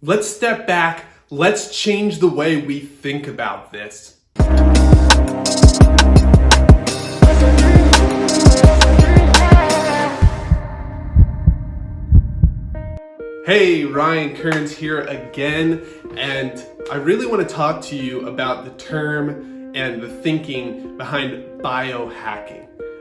Let's step back. Let's change the way we think about this. Hey, Ryan Kearns here again, and I really want to talk to you about the term and the thinking behind biohacking.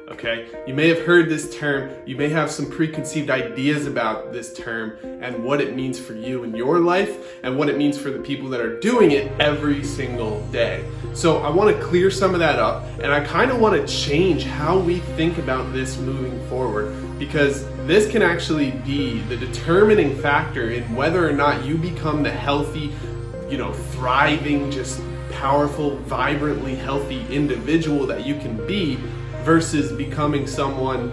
Okay, you may have heard this term, you may have some preconceived ideas about this term and what it means for you in your life and what it means for the people that are doing it every single day. So I want to clear some of that up, and I kind of want to change how we think about this moving forward, because this can actually be the determining factor in whether or not you become the healthy, thriving, just powerful, vibrantly healthy individual that you can be, versus becoming someone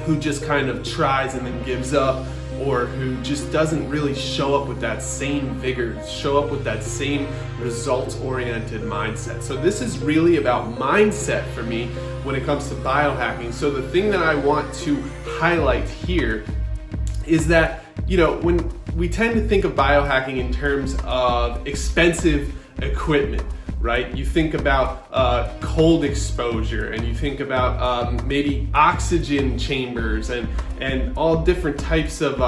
who just kind of tries and then gives up, or who just doesn't really show up with that same vigor, show up with that same results-oriented mindset. So this is really about mindset for me when it comes to biohacking. So the thing that I want to highlight here is that, when we tend to think of biohacking in terms of expensive equipment, right? You think about cold exposure, and you think about maybe oxygen chambers and all different types of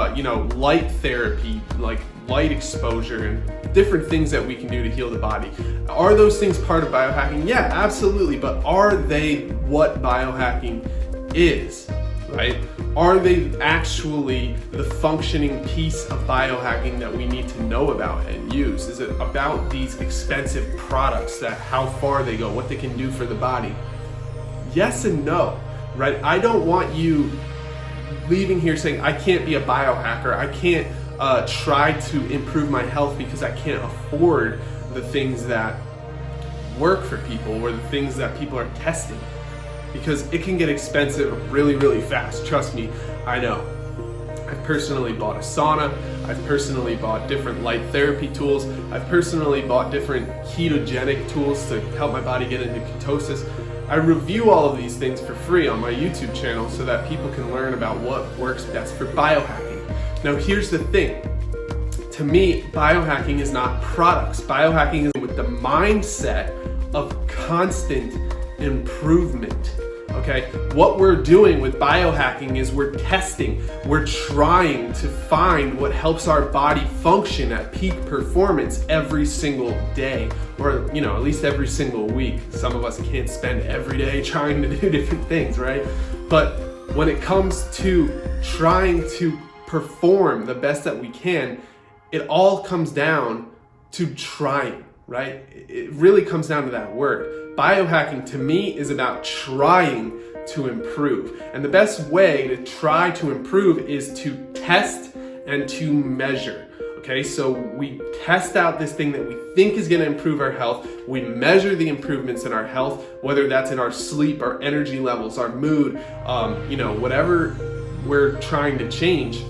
light therapy, like light exposure, and different things that we can do to heal the body. Are those things part of biohacking? Yeah, absolutely. But are they what biohacking is, right? Are they actually the functioning piece of biohacking that we need to know about and use? Is it about these expensive products, that how far they go, what they can do for the body? Yes and no, right? I don't want you leaving here saying, I can't be a biohacker, I can't try to improve my health because I can't afford the things that work for people or the things that people are testing. Because it can get expensive really, really fast. Trust me, I know. I've personally bought a sauna. I've personally bought different light therapy tools. I've personally bought different ketogenic tools to help my body get into ketosis. I review all of these things for free on my YouTube channel so that people can learn about what works best for biohacking. Now, here's the thing. To me, biohacking is not products. Biohacking is with the mindset of constant improvement. Okay, what we're doing with biohacking is we're testing, we're trying to find what helps our body function at peak performance every single day, or at least every single week. Some of us can't spend every day trying to do different things, right? But when it comes to trying to perform the best that we can, it all comes down to trying. Right? It really comes down to that word. Biohacking to me is about trying to improve. And the best way to try to improve is to test and to measure. Okay, so we test out this thing that we think is going to improve our health. We measure the improvements in our health, whether that's in our sleep, our energy levels, our mood, whatever we're trying to change.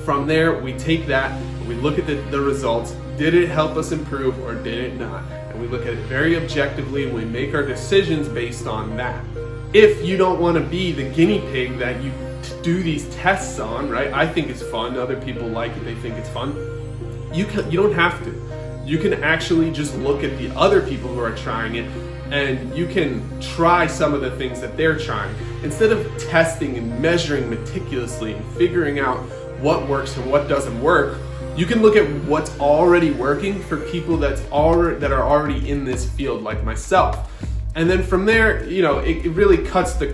From there, we take that, we look at the results. Did it help us improve or did it not? And we look at it very objectively, and we make our decisions based on that. If you don't want to be the guinea pig that you do these tests on, right? I think it's fun. Other people like it. They think it's fun. You don't have to. You can actually just look at the other people who are trying it, and you can try some of the things that they're trying. Instead of testing and measuring meticulously and figuring out what works and what doesn't work, you can look at what's already working for people that are already in this field, like myself. And then from there, it really cuts the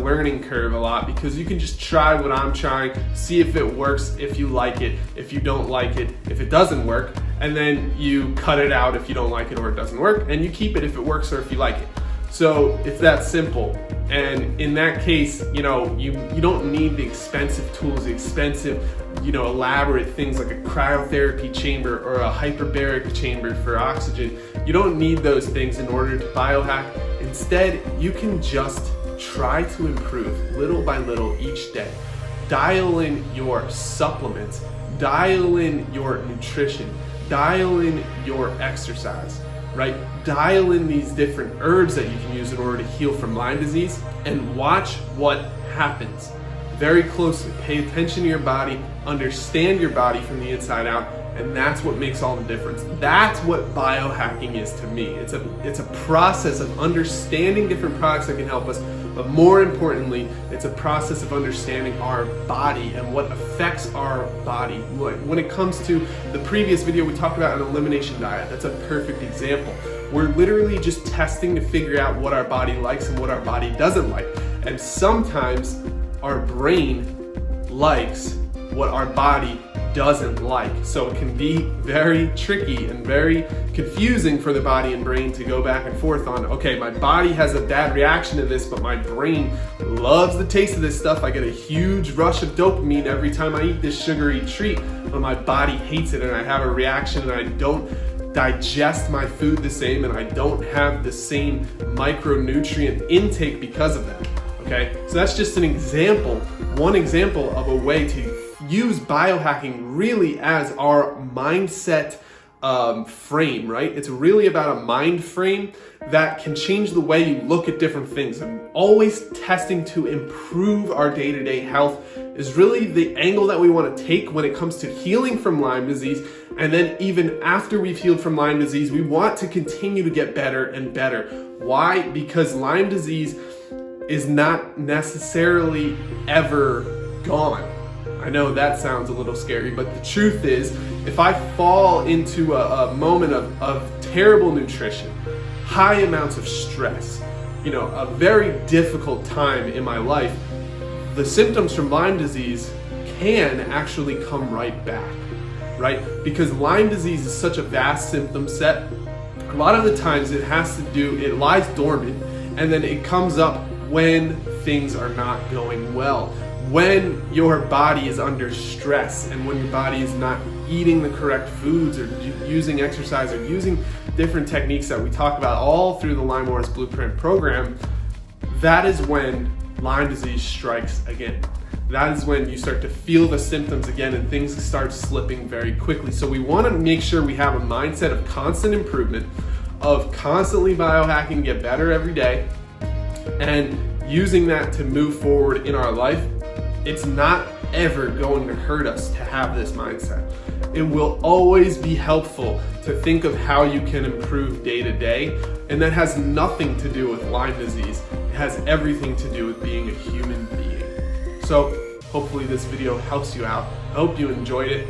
learning curve a lot, because you can just try what I'm trying, see if it works, if you like it, if you don't like it, if it doesn't work, and then you cut it out if you don't like it or it doesn't work, and you keep it if it works or if you like it. So it's that simple. And in that case, you don't need the expensive tools, the expensive, elaborate things like a cryotherapy chamber or a hyperbaric chamber for oxygen. You don't need those things in order to biohack. Instead, you can just try to improve little by little each day. Dial in your supplements, dial in your nutrition, dial in your exercise, right? Dial in these different herbs that you can use in order to heal from Lyme disease, and watch what happens. Very closely, pay attention to your body, understand your body from the inside out, And that's what makes all the difference. That's what biohacking is to me. It's a process of understanding different products that can help us, but more importantly, it's a process of understanding our body and what affects our body. When it comes to the previous video, we talked about an elimination diet. That's a perfect example. We're literally just testing to figure out what our body likes and what our body doesn't like. And sometimes our brain likes what our body doesn't like. So it can be very tricky and very confusing for the body and brain to go back and forth on, okay, my body has a bad reaction to this, but my brain loves the taste of this stuff. I get a huge rush of dopamine every time I eat this sugary treat, but my body hates it and I have a reaction and I don't digest my food the same and I don't have the same micronutrient intake because of that. Okay, so that's just an example, one example of a way to use biohacking really as our mindset frame, right? It's really about a mind frame that can change the way you look at different things. And always testing to improve our day-to-day health is really the angle that we want to take when it comes to healing from Lyme disease. And then even after we've healed from Lyme disease, we want to continue to get better and better. Why? Because Lyme disease is not necessarily ever gone. I know that sounds a little scary, but the truth is, if I fall into a moment of terrible nutrition, high amounts of stress, a very difficult time in my life, the symptoms from Lyme disease can actually come right back, right? Because Lyme disease is such a vast symptom set, a lot of the times it lies dormant, and then it comes up when things are not going well. When your body is under stress and when your body is not eating the correct foods or using exercise or using different techniques that we talk about all through the Lyme Wars Blueprint program, that is when Lyme disease strikes again. That is when you start to feel the symptoms again and things start slipping very quickly. So we want to make sure we have a mindset of constant improvement, of constantly biohacking, get better every day, and using that to move forward in our life. It's not ever going to hurt us to have this mindset. It will always be helpful to think of how you can improve day to day, and that has nothing to do with Lyme disease. It has everything to do with being a human being. So hopefully this video helps you out. I hope you enjoyed it.